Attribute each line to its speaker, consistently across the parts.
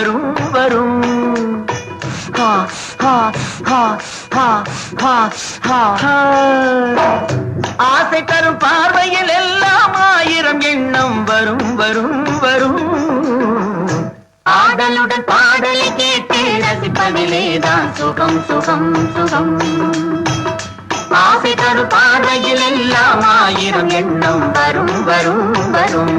Speaker 1: வரும் வரும். ஆசை தரும் பார்வையில் எல்லாம் ஆயிரம் எண்ணம் வரும் வரும் வரும். ஆடலுடன் பாடலை கேட்டு ரசிப்பதிலேதான் சுகம் சுகம் சுகம். ஆசை தரும் பார்வையில் எல்லாம் ஆயிரம் எண்ணம் வரும் வரும் வரும்.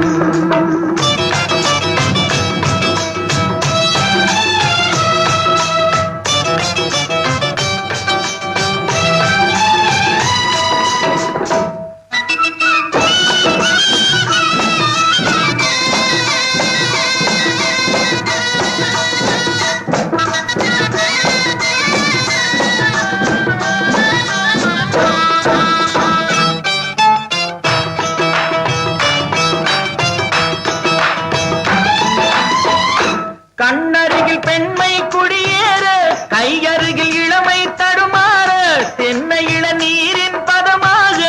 Speaker 1: கண்ணருகில் பெண்மை குடியேற, கையருகில் இளமை தடுமாற, தென்னை இளநீரின் பதமாக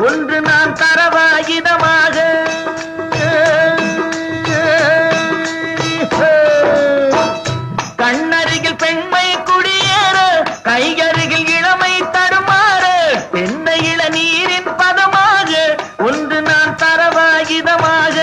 Speaker 1: ஒன்று நான் தரவாயுதமாக. கண்ணருகில் பெண்மை குடியேற, கையருகில் இளமை தடுமாற, தென்னை இளநீரின் பதமாக ஒன்று நான் தரவாயுதமாக.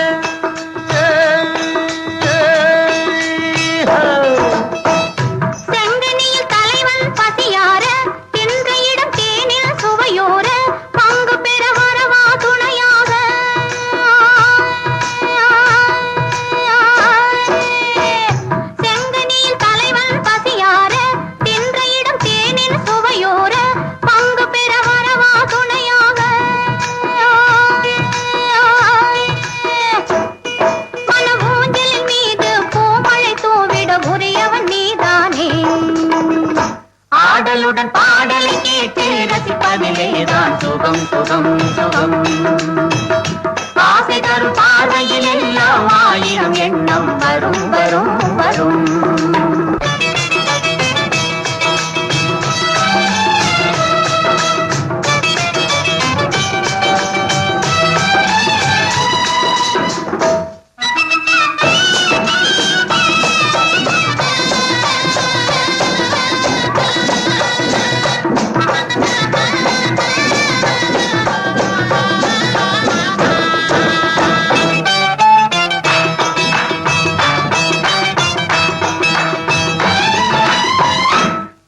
Speaker 1: ஆடலுடன் பாடலை கேட்டு ரசிப்பதிலேதான் சுகம் சுகம் சுகம். ஆசை தரும் பார்வையில் எல்லாம் ஆயிரம் எண்ணம் வரும் வரும் வரும்.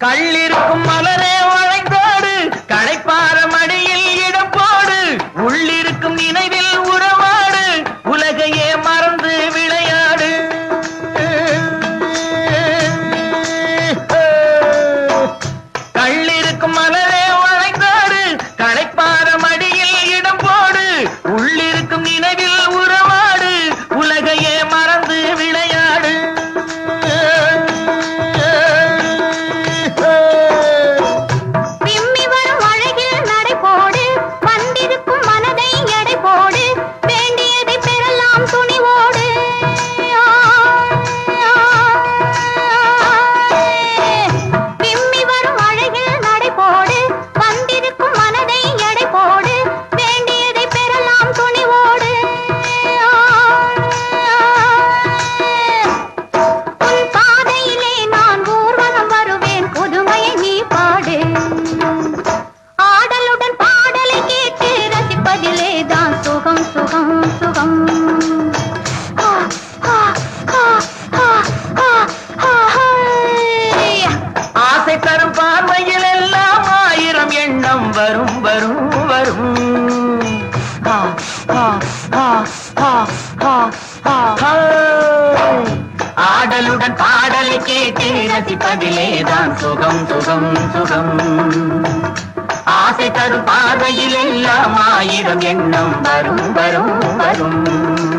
Speaker 1: கள்ளிருக்கும் மலரே வளைந்தோடு, களைப்பார மடியில் இடம் போடு, உள்ளிருக்கும் நினைவில் உறவாடு, உலகையே மறந்து விளையாடு. கள்ளிருக்கும் மலரே வளைந்தோடு, களைப்பார மடியில் இடம் போடு, உள்ளிருக்கும் நினைவில் உறவாடு, உலகையே மறந்து விளையாடு. ஆசை தரும் பார்வையில் எல்லாம் ஆயிரம் எண்ணம் வரும் வரும் வரும். ஆடலுடன் பாடலை கேட்டு ரசிப்பதிலேதான் சுகம் சுகம் சுகம். ஆசை தரும் பார்வையில் எல்லாம் ஆயிரம் எண்ணம் வரும் வரும் வரும்.